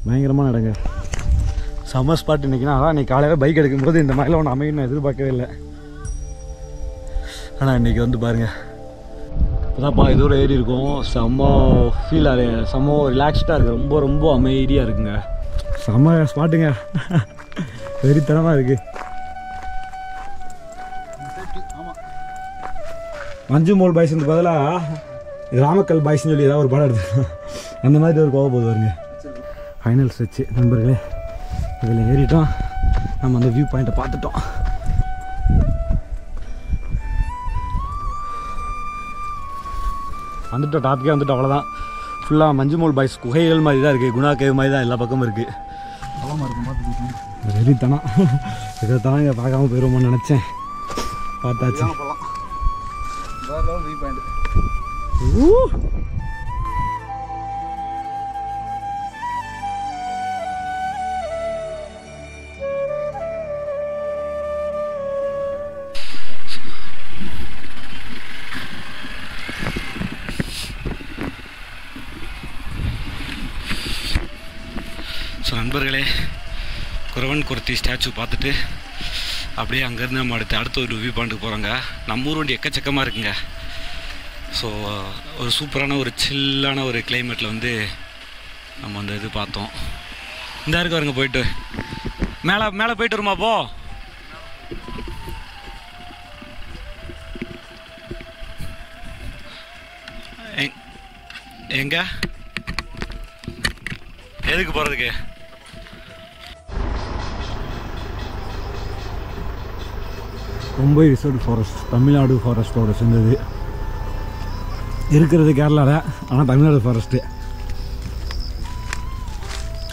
பயங்கரமான இடங்க. Summer spot இன்றைக்கினா அதான் இன்றைக்கி காலையில் பைக் எடுக்கும்போது இந்த மாதிரிலாம் ஒன்று அமையும் நான் எதிர்பார்க்கவே இல்லை. ஆனால் இன்றைக்கி வந்து பாருங்கள் இப்போதான்ப்பா இது ஒரு ஏறி இருக்கும். செம்ம ஃபீல் ஆகுது, செம்ம ரிலாக்ஸ்டாக இருக்குது, ரொம்ப ரொம்ப அமைதியாக இருக்குங்க. செம்ம ஸ்பாட்டுங்க, வெறித்தனமாக இருக்குது. மஞ்சு மோல் பாய்ஸ்ன்னு பதிலாக ராமக்கல் பாய்ஸ்ன்னு சொல்லி ஏதாவது ஒரு படம் எடுத்து அந்த மாதிரி ஒரு கோவம் போது வருங்க. ஃபைனல் ஸ்ட்ரெச்சு நண்பர்களே, இதில் ஏறிட்டோம். நம்ம அந்த வியூ பாயிண்ட்டை பார்த்துட்டோம். வந்துட்டோம், டாப்பிக்கே வந்துட்டோம். அவ்வளோதான், ஃபுல்லாக மஞ்சு மோல் பாய்ஸ் குகைகள் மாதிரி தான் இருக்குது. குணா கேவ் மாதிரி தான் எல்லா பக்கமும் இருக்குது. வெறித்தனம் இதை தான் இங்கே பார்க்காம போயிடுவோம்னு நினச்சேன், பார்த்தாச்சு. ஸோ நண்பர்களே, குறவன் குரத்தி ஸ்டாச்சு பார்த்துட்டு அப்படியே அங்கேருந்து நம்ம அடுத்த ஒரு வியூ பாயிண்ட்டுக்கு போகிறோங்க. நம்ம ஊர் வண்டி எக்கச்சக்கமாக இருக்குங்க. ஸோ ஒரு சூப்பரான ஒரு சில்லான ஒரு கிளைமேட்டில் வந்து நம்ம அந்த இது பார்த்தோம். இந்த இருக்கு வருங்க, போயிட்டு மேலே போயிட்டு வருமா? போ எங்க எதுக்கு போகிறதுக்கு? மும்பை ரிசர்வ் ஃபாரஸ்ட் தமிழ்நாடு ஃபாரஸ்ட்டோட சேர்ந்தது இருக்கிறது கேரளாவில், ஆனால் தமிழ்நாடு ஃபாரஸ்ட்டு.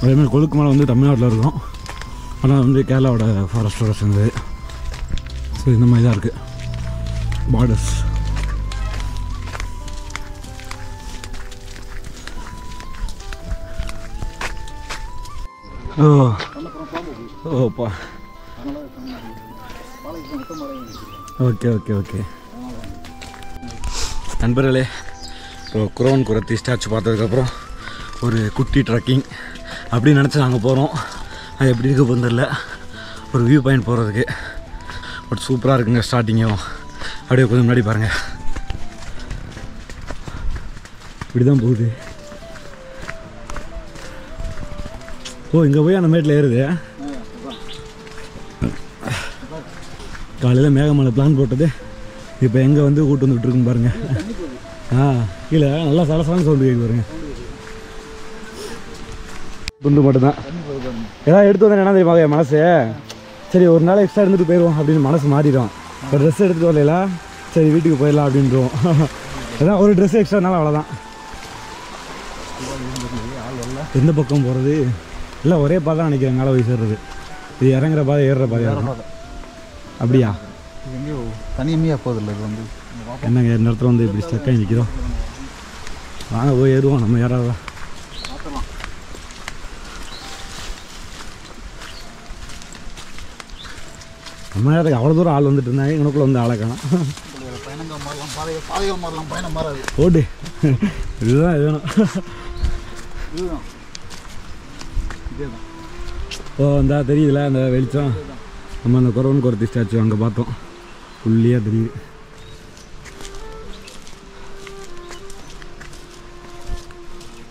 அதேமாதிரி கொழுக்கு மலை வந்து தமிழ்நாட்டில் இருக்கும், ஆனால் வந்து கேரளாவோட ஃபாரஸ்ட்டோட சேர்ந்தது. ஸோ இந்த மாதிரி தான் இருக்குது பார்டர்ஸ். ஓப்பா, ஓகே ஓகே ஓகே நண்பர்களே, இப்போ குறவன் குரத்தி ஸ்டாச்சு பார்த்ததுக்கப்புறம் ஒரு குட்டி ட்ரக்கிங் அப்படின்னு நினச்சி நாங்கள் போகிறோம். அது எப்படி இருக்க போகுதுன்னு தெரியல. ஒரு வியூ பாயிண்ட் போகிறதுக்கு பட் சூப்பராக இருக்குங்க. ஸ்டார்டிங்கும் அப்படியே கொஞ்சம் முன்னாடி பாருங்கள், இப்படி தான் போகுது. ஓ, இங்கே போய் அந்த மேட்டில் ஏறுது. காலையில் மேகமலை பிளான் போட்டது இப்போ எங்கே வந்து கூட்டு வந்து விட்டுருக்குன்னு பாருங்கள். கீழே நல்லா சலசலான்னு சவுண்டு கேட்கு பாருங்க. துண்டு மட்டும்தான் ஏதாவது எடுத்து வந்தேன். என்ன தெரியுமா மனசு, சரி ஒரு நாள் எக்ஸ்ட்ரா இருந்துட்டு போயிடுவோம் அப்படின்னு மனசு மாறிடும். ஒரு ட்ரெஸ் எடுத்துகிட்டு வரல, சரி வீட்டுக்கு போயிடலாம் அப்படின்றோம். ஏதாவது ஒரு ட்ரெஸ் எக்ஸ்ட்ரானாலும் அவ்வளோதான். எந்த பக்கம் போகிறது இல்லை, ஒரே பாதை தான் நினைக்கிறேன். மேலே போய் சேர்றது, இது இறங்குற பாதை ஏறுற பாதையாக இருக்கும். அப்படியா? எங்கேயோ தனிமையாக போதில்லை. இது வந்து என்னங்க இந்த இடத்துல வந்து இப்படி ஸ்டக்காகி நிற்கிறோம். வாங்க போய் ஏறுவோம். நம்ம யாராவது நம்ம நேரத்துக்கு அவ்வளோ தூரம் ஆள் வந்துட்டு இருந்தாங்க, எனக்குள்ள வந்து ஆளை காணோம். பயணங்கள் மாறலாம், பாதைகள் மாறலாம், பயணம் மாறாது. ஓடு, இதுதான் இது வேணும். இதுதான் இதேதான். ஓ அந்த தெரியுதுல அந்த வெளிச்சம். நம்ம அந்த குறவன் குரத்தி ஸ்டாச்சு அங்கே பார்த்தோம், புள்ளியாக தெரியுது.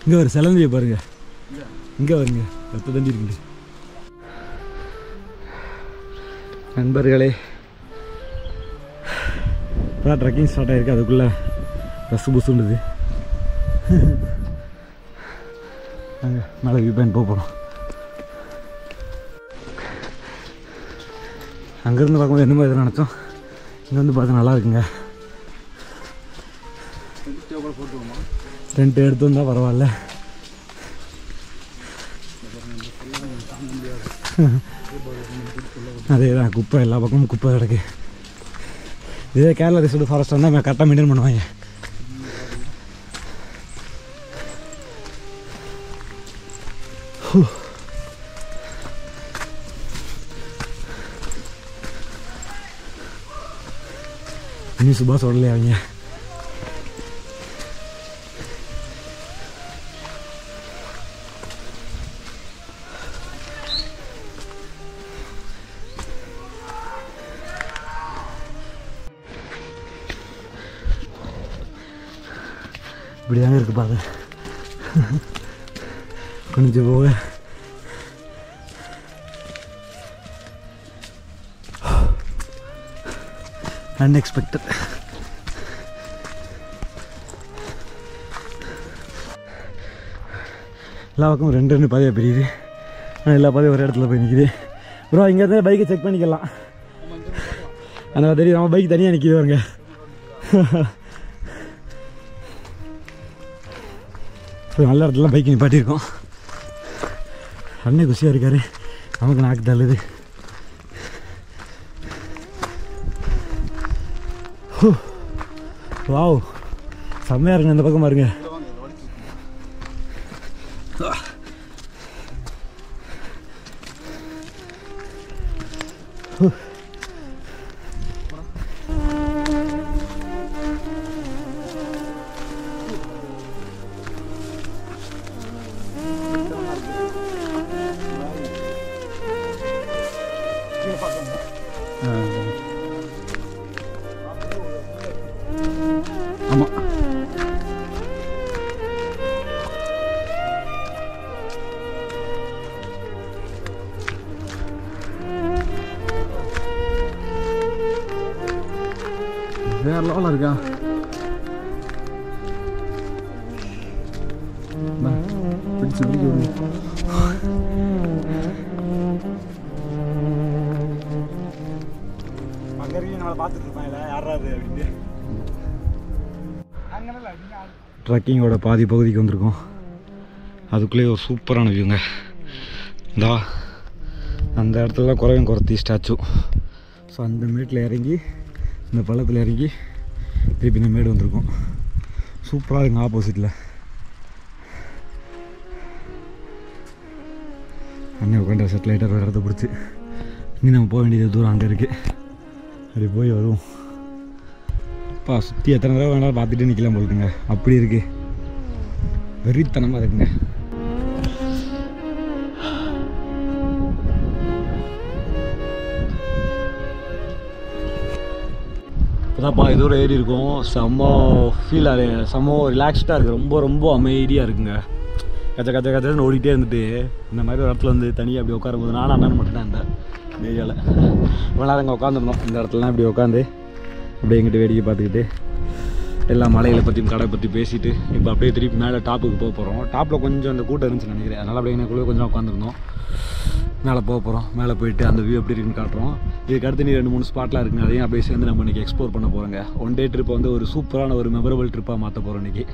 இங்கே ஒரு சிலந்தியை பாருங்க, இங்கே வருங்க, ரத்த தண்டி இருக்குது. நண்பர்களே, இப்போ ட்ரெக்கிங் ஸ்டார்ட் ஆகிருக்கு, அதுக்குள்ளே பஸ்ஸு புஸ்ஸுன்றது. நாங்கள் மேலே வியூ பாயிண்ட் போகிறோம். அங்கேருந்து பார்க்கும்போது என்ன மாதிரி நினச்சோம், இங்கே வந்து பார்த்தா நல்லா இருக்குங்க. டென்ட் எடுத்து வந்தால் பரவாயில்ல. அதே தான், குப்பை எல்லா பக்கமும் குப்பை கிடக்கு. இதே கேரளா ரிசர்வ் ஃபாரஸ்ட் வந்தால் கரெக்டாக மெயின்டைன் பண்ணுவாங்க. இன்னும் சுபாஷ் வரலையே அவங்க. இப்படி தாங்க இருக்குது பாதை. கொஞ்சம் போக அன்எக்ஸ்பெக்டட். எல்லா பக்கமும் 2 பாதையாக பிரியுது. ஆனால் எல்லா பாதையும் ஒரு இடத்துல போய் நிற்கிது. ப்ரோ இங்கேருந்து பைக்கை செக் பண்ணிக்கலாம். அந்த தெரியும் நம்ம பைக் தனியாக நிற்கிது வருங்க. நல்ல இடத்துல பைக் நிப்பாட்டியிருக்கோம். அண்ணே குஷியாக இருக்காரு, நமக்கு நாக்கு தள்ளுது. வாவ் செம்மையாக இருக்குங்க. இந்த பக்கம் பாருங்க. ஆமாம் வேற லெவலில் இருக்கா. பிடிச்சு ட்ரக்கிங்கோட பாதி பகுதிக்கு வந்திருக்கோம். அதுக்குள்ளேயே ஒரு சூப்பரான வியூங்க. இந்தா அந்த இடத்துல தான் குறவன் குறத்தி ஸ்டாச்சு. ஸோ அந்த மேட்டில் இறங்கி இந்த பள்ளத்தில் இறங்கி திருப்பி இந்த மேடு வந்திருக்கோம். சூப்பராக இருக்குங்க. ஆப்போசிட்டில் அண்ணன் உட்காந்து செட்டிலைட்டாக ஒரு இடத்த பிடிச்சி இனி நம்ம போக வேண்டியது தூரம் அங்கே இருக்குது. அப்படி போய் வருவோம். அப்பா சுற்றி எத்தனை தடவை வேணாலும் பார்த்துட்டு நிற்கலாம் போட்டுங்க. அப்படி இருக்குது, வெறித்தனமாக இருக்குங்க. இப்போதான்ப்பா இது ஒரு ஏறி இருக்கும். செம்ம ஃபீல் ஆகுது, செம்ம ரிலாக்ஸ்டாக இருக்குது. ரொம்ப ரொம்ப அமைதியாக இருக்குங்க. கச்ச கச்ச கச்சன்னு ஓடிக்கிட்டே இருந்துட்டு இந்த மாதிரி ஒரு இடத்துல வந்து தனியாக அப்படி உட்காரும்போது நானும் அண்ணன் மட்டும்தான் இந்த ஏரியாவில் இவ்வளோ நேரம் இங்கே உட்காந்துருந்தோம். இந்த இடத்துலலாம் இப்படி உட்காந்து அப்படியே எங்கிட்ட வேடிக்கை பார்த்துக்கிட்டு எல்லா மலைகளை பற்றியும் கடை பற்றி பேசிவிட்டு இப்போ அப்படியே திருப்பி மேலே டாப்புக்கு போக போகிறோம். டாப்பில் கொஞ்சம் அந்த கூட்டம் இருந்துச்சுன்னு நினைக்கிறேன். அதனால் அப்படியே எனக்குள்ளே கொஞ்சம் உட்காந்துருந்தோம். மேலே போக போகிறோம். மேலே போயிட்டு அந்த வியூ எப்படி இருக்குன்னு காட்டுறோம். இதுக்கு அடுத்து நீ 2-3 ஸ்பாட்லாம் இருக்குங்க. அதையும் அப்படியே சேர்ந்து நம்ம இன்றைக்கி எக்ஸ்ப்ளோர் பண்ண போகிறோங்க. ஒன் டே ட்ரிப்பை வந்து ஒரு சூப்பரான ஒரு மெமரபிள் ட்ரிப்பாக மாற்ற போகிறோம் இன்றைக்கி.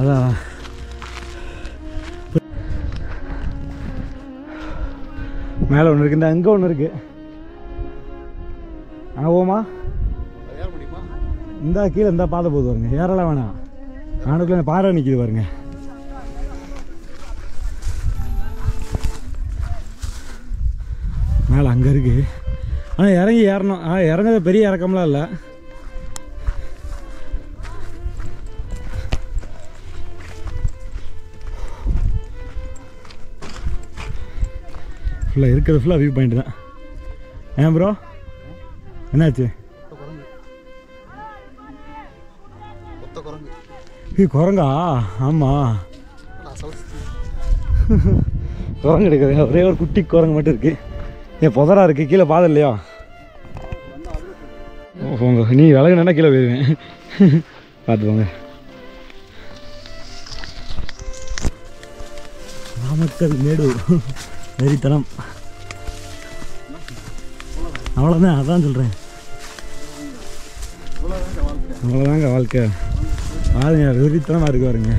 அதான் மேலே ஒன்று இருக்குது, இந்த அங்கே ஒன்று இருக்குது. அங்கே போமா இந்த கீழே இந்த பாதை போகுது பாருங்க. ஏறலாம் வேணாம், நானுக்குள்ள இந்த பாறை நிற்கிது பாருங்க. மேலே அங்கே இருக்குது. ஆனால் இறங்கி ஏறணும். இறங்குறது பெரிய இறக்கம்லாம் இல்லை. ஃபுல்லாக இருக்கிறது ஃபுல்லாக வியூ பாயிண்ட் தான். ஏன் ப்ரோ என்னாச்சு? குரங்கா? ஆமாம் குரங்கு எடுக்குது. ஒரே ஒரு குட்டி குரங்கு மட்டும் இருக்குது. ஏன் புதரா இருக்குது, கீழே பாதை இல்லையா? போங்க, நீ விலகுனா கீழே போயிடுவேன். பார்த்துக்கோங்க. நாமக்கல் மேடு வெறித்தனம். அவ்வளோதான், அதான் சொல்கிறேன். அவ்வளோதாங்க வாழ்க்கை. பாருங்க வெறித்தனமாக இருக்கு பாருங்க.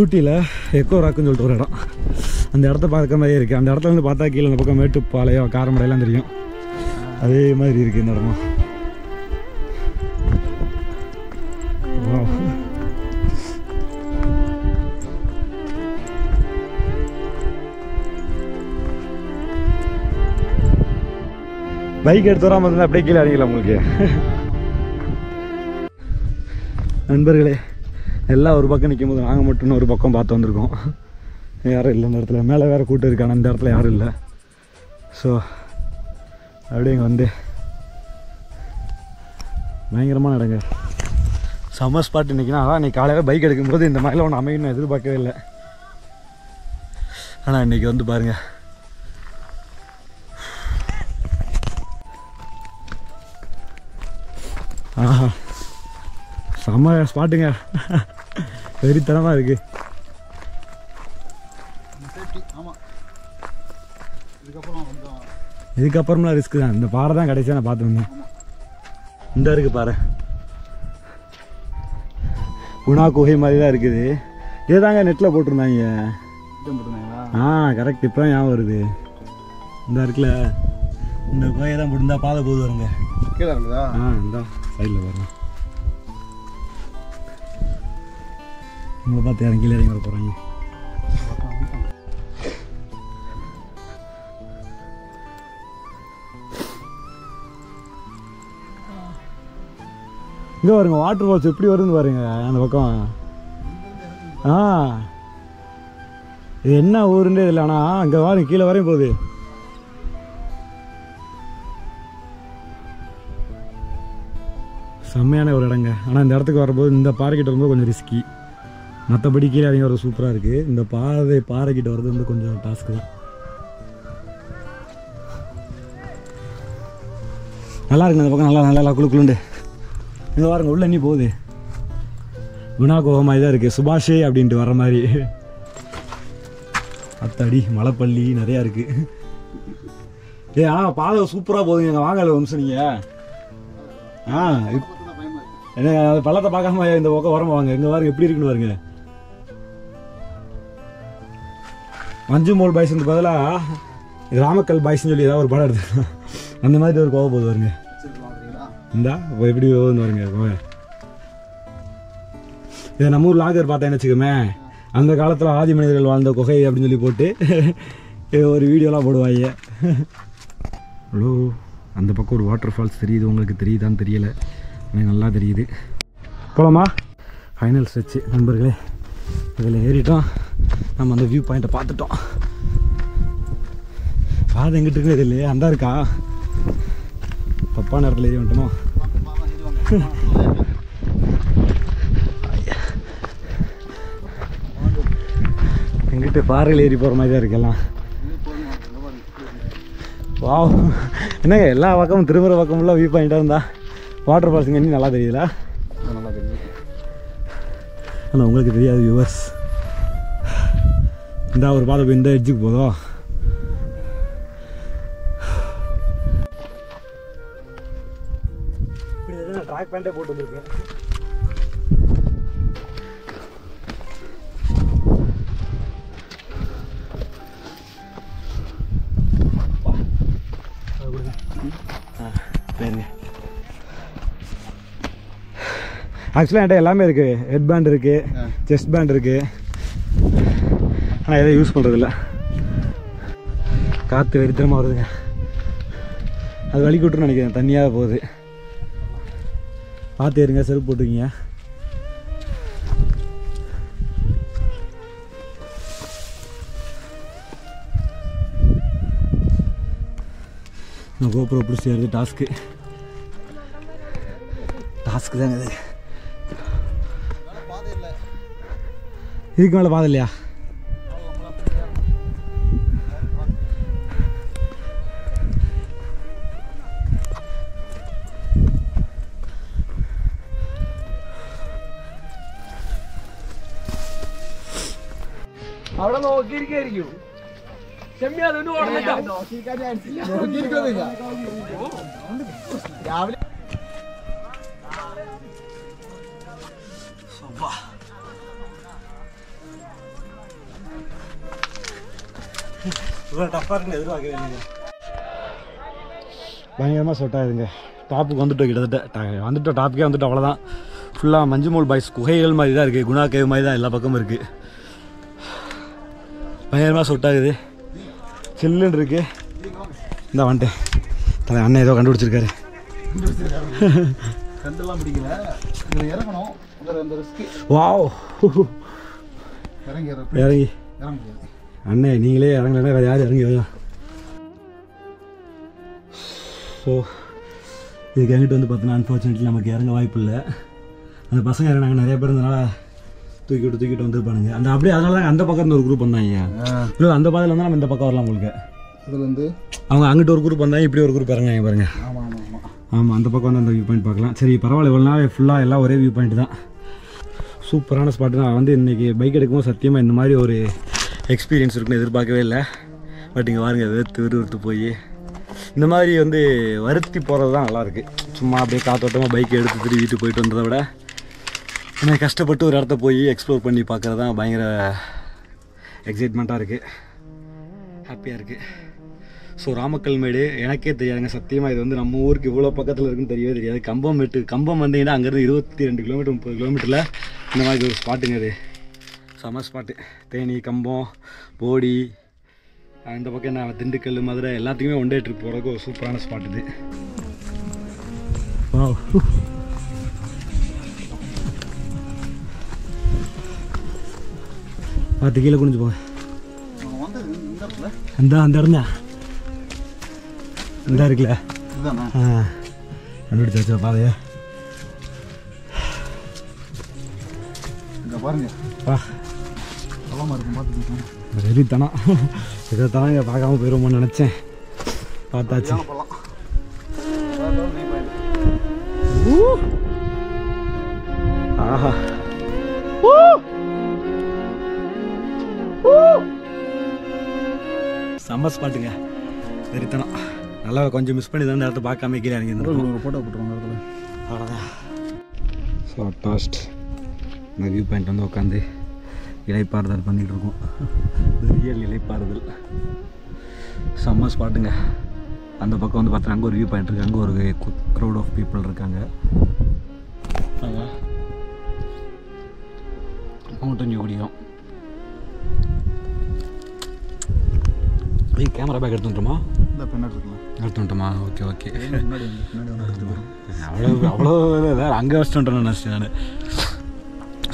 ஊட்டியில் எக்கோ ராக்குன்னு சொல்லிட்டு ஒரு இடம், அந்த இடத்த பார்க்க மாதிரியே இருக்குது. அந்த இடத்துல வந்து பார்த்தா கீழே அந்த பக்கம் மேட்டுப்பாளையம் காரமடையெல்லாம் தெரியும். அதே மாதிரி இருக்குது இந்த இடமும். பைக் எடுத்து வராமல் இருந்தால் அப்படியே கீழே இறங்கிக்கலாம் உங்களுக்கு. நண்பர்களே எல்லாம் ஒரு பக்கம் நிற்கும் போது நாங்கள் மட்டும் ஒரு பக்கம் பார்த்து வந்திருக்கோம். யாரும் இல்லை இந்த இடத்துல. மேலே வேறு கூட்டம் இருக்கு, ஆனால் இந்த இடத்துல யாரும் இல்லை. ஸோ அப்படியே இங்கே வந்து பயங்கரமான இடங்க, சம்மர் ஸ்பாட் இன்றைக்கினா. அதான் இன்றைக்கி காலையில் பைக் எடுக்கும்போது இந்த மாதிரிலாம் ஒன்று அமையணும் எதிர்பார்க்கவே இல்லை. ஆனால் இன்றைக்கி வந்து பாருங்கள், ஆஹா செம்ம ஸ்பாட்டுங்க, வெறித்தனமாக இருக்குது. இதுக்கப்புறம்லாம் ரிஸ்க்கு தான். இந்த பாறை தான் கடைசியாக நான் பார்த்து வந்தேன். இந்த இருக்குது பாரு, குணா குகை மாதிரி தான் இருக்குது. இதுதாங்க நெட்டில் போட்டிருந்தாங்க. கரெக்ட், இப்போ தான் ஞாபகம் வருது. இந்த இருக்குல்ல, இந்த குகையை தான் போட்டிருந்தா பாதை போது வருங்க. கீழே இருக்குதா? இந்த சைடில் பாருங்க. உங்களை பார்த்து யாரும் கீழே இறங்கி வர போகிறாங்க. இங்கே பாருங்க, வாட்டர் ஃபால்ஸ் எப்படி வருதுன்னு பாருங்க அந்த பக்கம். இது என்ன ஊருன்னே இல்லை, ஆனால் அங்கே பாருங்க கீழே வரையும் போகுது. செம்மையான ஒரு இடங்க. ஆனால் இந்த இடத்துக்கு வரும்போது, இந்த பாறைக்கிட்ட வரும்போது கொஞ்சம் ரிஸ்கி. மற்றபடி கீழே இறங்கி வர சூப்பராக இருக்குது. இந்த பாறைக்கிட்ட வர்றது வந்து கொஞ்சம் டாஸ்க்கு தான். நல்லா இருக்குங்க இந்த பக்கம். நல்லா குழுக்குழுண்டு. இங்கே பாருங்க, உள்ள நீ போகுது. குணா குகை மாதிரி தான் இருக்குது. சுபாஷே அப்படின்ட்டு வர்ற மாதிரி. அத்தாடி மலைப்பள்ளி நிறையா இருக்குது. பாதை சூப்பராக போகுதுங்க. எங்கள் வாங்கல வம்சம் நீங்கள். என்ன பள்ளத்தை பார்க்காம இந்த பக்கம் உரமா வாங்க. எங்கே பாருங்க எப்படி இருக்குன்னு பாருங்க. மஞ்சு மோல் பாய்ஸ் பதிலாக ராமக்கல் பாய்ஸ்ன்னு சொல்லி ஏதாவது ஒரு படம் எடுத்து அந்த மாதிரி ஒரு கோவம் போகுது பாருங்க. இந்தா எப்படி போகுதுன்னு பாருங்க கோவை. இதை நம்ம ஊர் லாகர் பார்த்தேன்னு வச்சுக்கோமே, அந்த காலத்தில் ஆதி மனிதர்கள் வாழ்ந்த குகை அப்படின்னு சொல்லி போட்டு ஒரு வீடியோலாம் போடுவாங்க. ஹலோ, அந்த பக்கம் ஒரு வாட்டர் ஃபால்ஸ் தெரியுது. உங்களுக்கு தெரியுதான்னு தெரியலை, எனக்கு நல்லா தெரியுது. போகலாமா? ஃபைனல் ஸ்ட்ரெச்சு நண்பர்களே. இதில் ஏறிட்டோம். நம்ம அந்த வியூ பாயிண்ட்டை பார்த்துட்டோம். பாதை எங்கிட்டு இருக்குன்னு இது இல்லையே, அந்த இருக்கா தப்பான இடத்துல ஏறி வந்துட்டோமோ. எங்கிட்ட பாறையில் ஏறி போகிற மாதிரி தான் இருக்குல்லாம். வா, என்னங்க எல்லா பக்கமும் திரும்புகிற பக்கம்லாம் வியூ பாயிண்ட்டாக இருந்தால் வாட்டர் ஃபால்ஸுங்க இன்னும் நல்லா தெரியுதா? நல்லா தெரியுது. ஆனால் உங்களுக்கு தெரியாது வியூவர்ஸ். இந்த ஒரு பாதை போய் இந்த எட்ஜுக்கு போதும். இப்படி நான் ட்ராக் பேண்ட்டே போட்டு வந்துருக்கேன். சரிங்க. ஆக்சுவலாக என்கிட்ட எல்லாமே இருக்குது. ஹெட் பேண்ட் இருக்குது, செஸ்ட் பேண்ட் இருக்குது. ஆனால் எதை யூஸ் பண்ணுறதில்ல. காற்று வெறித்தனமாக வருதுங்க. அது வலி கூட்டுன்னு நினைக்கிறேன், தண்ணியாக போகுது. பார்த்து ஏறுங்க, செருப்பு போட்டுக்கிங்க. நான் கோபுரம் பிடிச்சி ஏறுது. டாஸ்க்கு தாங்க இது. இதுக்கு மேலே பாதை இல்லையா? അവിടെ നോക്കിയിരിക്കും. ചെമ്മി അതുകൊണ്ട് രാവിലെ பயங்கரமாக செட் ஆகுதுங்க. டாப்புக்கு வந்துட்டோம், கிட்டத்தட்ட வந்துட்டோம். டாப்புக்கே வந்துட்டோம், அவ்வளோதான். ஃபுல்லாக மஞ்சுமோல் பாய்ஸ் குகைகள் மாதிரி தான் இருக்குது. குணா கேவ் மாதிரி தான் எல்லா பக்கமும் இருக்குது. பயங்கரமாக செட் ஆகுது. சில்லுன்னு இருக்குது. இந்த வந்துட்டேன். தலை அண்ணன் ஏதோ கண்டுபிடிச்சிருக்காரு. கண்டெல்லாம் பிடிக்கல. இதில் இறங்கணும். அந்த ரிஸ்க்கு வாவ் இறங்கி இறங்கி இறங்க முடியாது. அண்ணே நீங்களே இறங்கலைன்னா வேறு யார் இறங்கி வரலாம். ஸோ இதுக்கு எங்கிட்ட வந்து பார்த்தோன்னா அன்ஃபார்ச்சுனேட்லி நமக்கு இறங்க வாய்ப்பு இல்லை. அந்த பசங்க இறங்கினாங்க நிறைய பேர் இருந்தனால தூக்கிட்டு வந்துருப்பானுங்க. அந்த அப்படியே அதனால தான் அந்த பக்கம் இருந்து ஒரு குரூப் வந்தாங்க. இல்லை அந்த பாதையில் வந்தால் நம்ம இந்த பக்கம் வரலாம். உங்களுக்கு இதில் வந்து அவங்க அங்கிட்ட ஒரு குரூப் வந்தாங்க, இப்படி ஒரு குரூப் இறங்கினாங்க பாருங்க. ஆமாம் ஆமாம் ஆமாம் ஆமாம் அந்த பக்கம் வந்து அந்த வியூ பாயிண்ட் பார்க்கலாம். சரி பரவாயில்ல, இவ்வளோ நாள் ஃபுல்லாக எல்லாம் ஒரே வியூ பாயிண்ட் தான். சூப்பரான ஸ்பாட்டு. நான் வந்து இன்றைக்கி பைக் எடுக்கும்போது சத்தியமாக இந்த மாதிரி ஒரு எக்ஸ்பீரியன்ஸ் இருக்குன்னு எதிர்பார்க்கவே இல்லை. பட் இங்கே பாருங்க, விறுவிறுத்து போய் இந்த மாதிரி வந்து வருத்தி போகிறது தான் நல்லாயிருக்கு. சும்மா அப்படியே காத்தோட்டமாக பைக் எடுத்து திரும்பி வீட்டுக்கு போயிட்டு வந்ததை விட எனக்கு கஷ்டப்பட்டு ஒரு இடத்த போய் எக்ஸ்ப்ளோர் பண்ணி பார்க்குறது தான் பயங்கர எக்ஸைட்மெண்ட்டாக இருக்குது, ஹாப்பியாக இருக்குது. ஸோ ராமக்கல்மேடு எனக்கே தெரியாதுங்க சத்தியமாக. இது வந்து நம்ம ஊருக்கு இவ்வளோ பக்கத்தில் இருக்குன்னு தெரியவே தெரியாது. கம்பம் வந்தீங்கன்னா அங்கேருந்து 22 கிலோமீட்டர் 30 கிலோமீட்டரில் இந்த மாதிரி ஒரு ஸ்பாட்டுங்க. அது செம ஸ்பாட்டு. தேனி, கம்பம், போடி, இந்த பக்கம் என்ன திண்டுக்கல், மதுரை எல்லாத்துக்குமே ஒன் டே ட்ரிப் போகிறதுக்கு ஒரு சூப்பரான ஸ்பாட் இது. பார்த்து கீழே குனிஞ்சு போங்க. அந்த இடம்தான் இந்த இருக்குல்ல, கண்டுபிடிச்சா பாதையா. இங்கே பாருங்க பா பழமாக இருக்கும் பார்த்துக்கிட்டோம். வெறித்தனம். இதை தான் இங்கே பார்க்காம போயிடுவோம்னு நினச்சேன். பார்த்தாச்சு. பழம் ஆஹா செம்ம ஸ்பாட்டுங்க. வெறித்தனம். நல்லா கொஞ்சம் மிஸ் பண்ணி தான் இந்த இடத்த பார்க்காம கீழே இறங்கி ஒரு ஃபோட்டோ போட்டுருவாங்க இடத்துல. அவ்வளோதான். ஸோ அட்டாஸ்ட் இந்த வியூ பாயிண்ட் வந்து உட்காந்து இலைப்பாறுதல் பண்ணிகிட்டு இருக்கோம். ரியல் இலைப்பாறுதல். செம்ம ஸ்பாட்டுங்க. அந்த பக்கம் வந்து பார்த்தா அங்கே ஒரு வியூ பாயிண்ட் இருக்குது. அங்கே ஒரு க்ரௌட் ஆஃப் பீப்புள் இருக்காங்க. மவுண்டன் வியூ முடியும். கேமரா பேக் எடுத்துட்டோமா? இந்த பின்னாடி இருக்கலாம். எடுத்துட்டோமா? Okay okay. முன்னாடி வந்து அவ்வளோ அவ்வளோ அங்கே வச்சுட்டோன்னு நினச்சேன் நான்.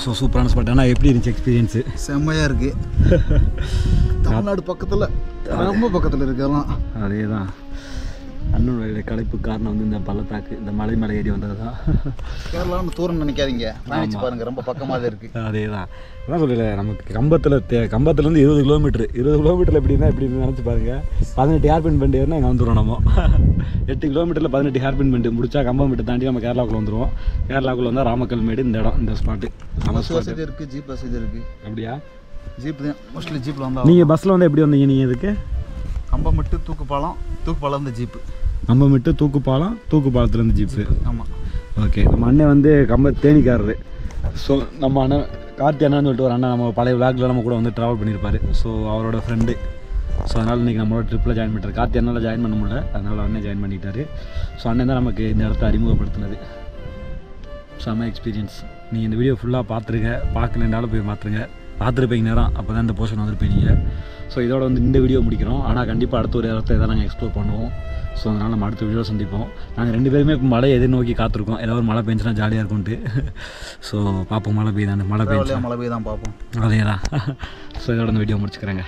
ஸோ சூப்பரான ஸ்பாட். ஆனால் எப்படி இருந்துச்சு எக்ஸ்பீரியன்ஸு? செம்மையாக இருக்குது. தமிழ்நாடு பக்கத்தில் ரொம்ப பக்கத்தில் இருக்கலாம். அதே தான் அண்ணனுடைய களைப்பு காரணம் வந்து இந்த பள்ளத்தாக்கு, இந்த மலை ஏறி வந்தது தான். கேரளான்னு தூரம் நினைக்காதீங்க, நினைச்சு பாருங்கள், ரொம்ப பக்கமாக தான் இருக்குது. அதே தான் அதான் சொல்லல. நமக்கு கம்பத்துலேருந்து 20 கிலோமீட்டரில் எப்படின்னா எப்படி நினச்சி பாருங்கள். 18 ஹேர்பின் பெண்டு ஏறினா இங்கே வந்துடுவோம். நம்ம 8 கிலோமீட்டரில் 18 ஹேர்பின் பெண்டு முடிச்சா கம்பம் விட்டு தாண்டி நம்ம கேரளாவுக்குள்ள வந்துடுவோம். கேரளாவுக்குள்ள வந்தால் ராமக்கல்மேடு இந்த இடம், இந்த ஸ்பாட்டு. பஸ் வசதி இருக்குது, ஜீப் வசதி இருக்குது. அப்படியா? ஜீப் தான் மோஸ்ட்லி. ஜீப்பில் வந்தால் நீங்கள் பஸ்ஸில் வந்து எப்படி வந்தீங்க? நீங்கள் இதுக்கு கம்பமெட்டு தூக்குப்பாலம் வந்து ஜீப்பு. கம்பமெட்டு தூக்குப்பாலத்துலேருந்து ஜீப்பு. ஆமாம். ஓகே. நம்ம அண்ணன் வந்து தேனிக்காரரு. ஸோ நம்ம அண்ணன் கார்த்தி அண்ணான்னு சொல்லிட்டு ஒரு அண்ணன் நம்ம பழைய விளாக்ல நம்ம கூட வந்து ட்ராவல் பண்ணியிருப்பார். ஸோ அவரோட ஃப்ரெண்டு. ஸோ அதனால் இன்றைக்கி நம்மளோட ட்ரிப்பில் ஜாயின் பண்ணிட்டார். கார்த்தி அண்ணால் ஜாயின் பண்ண முடியல, அதனால் அண்ணன் ஜாயின் பண்ணிட்டார். ஸோ அண்ணன் தான் நமக்கு இந்த இடத்த அறிமுகப்படுத்தினது. செம்ம எக்ஸ்பீரியன்ஸ். நீங்கள் இந்த வீடியோ ஃபுல்லாக பார்த்துருங்க. பார்க்கலனாலும் போய் பார்த்துருப்பீங்க நேரம். அப்போ தான் இந்த போர்ஷன் வந்துருப்பீங்க. ஸோ இதோட வந்து இந்த வீடியோ முடிக்கிறோம். ஆனால் கண்டிப்பாக அடுத்த ஒரு இடத்த எதாவது நாங்கள் எக்ஸ்ப்ளோர் பண்ணுவோம். ஸோ அதனால் நம்ம அடுத்த வீடியோ சந்திப்போம். நாங்கள் 2 பேருமே இப்போ மழை எதிர்நோக்கி காத்திருக்கோம். ஏதாவது ஒரு மழை பெஞ்சுனா ஜாலியாக இருக்கும்ட்டு. ஸோ பார்ப்போம் மழை பெய்யுதான்னு. மழை பெய்யுதான் பார்ப்போம். அதே தான். ஸோ இதோட இந்த வீடியோ முடிச்சுக்கிறேங்க.